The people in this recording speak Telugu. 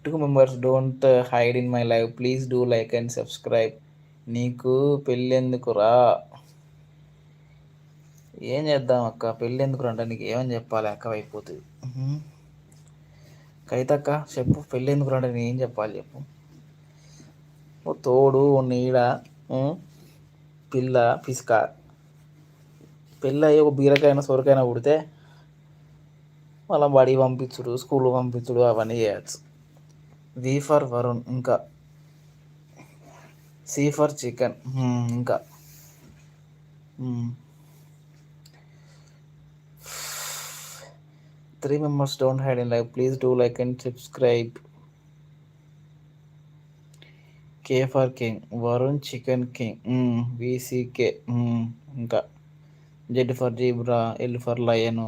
Two members don't hide in my live. Please do like and subscribe. నీకు పెళ్ళెందుకురా? ఏం చేద్దాం అక్క, పెళ్ళెందుకురా అంటే నీకు ఏమని చెప్పాలి అక్క అయిపోతుంది. కైతక్క చెప్పు, పెళ్ళెందుకురా అంటే నేను ఏం చెప్పాలి చెప్పు. ఓ తోడు, ఓ నీడ, పిల్ల పిసుక. పెళ్ళి అయ్యి ఒక బీరకాయన సొరకాయన పుడితే మళ్ళీ బడి పంపించుడు, స్కూల్ పంపించుడు అవన్నీ చేయొచ్చు. వి ఫర్ వరుణ్, ఇంకా సి ఫర్ చికెన్, ఇంకా 3 members don't hide in live. Please do like and subscribe. K for king, Varun chicken king, VCK, ఇంకా Z for zebra, L for lion,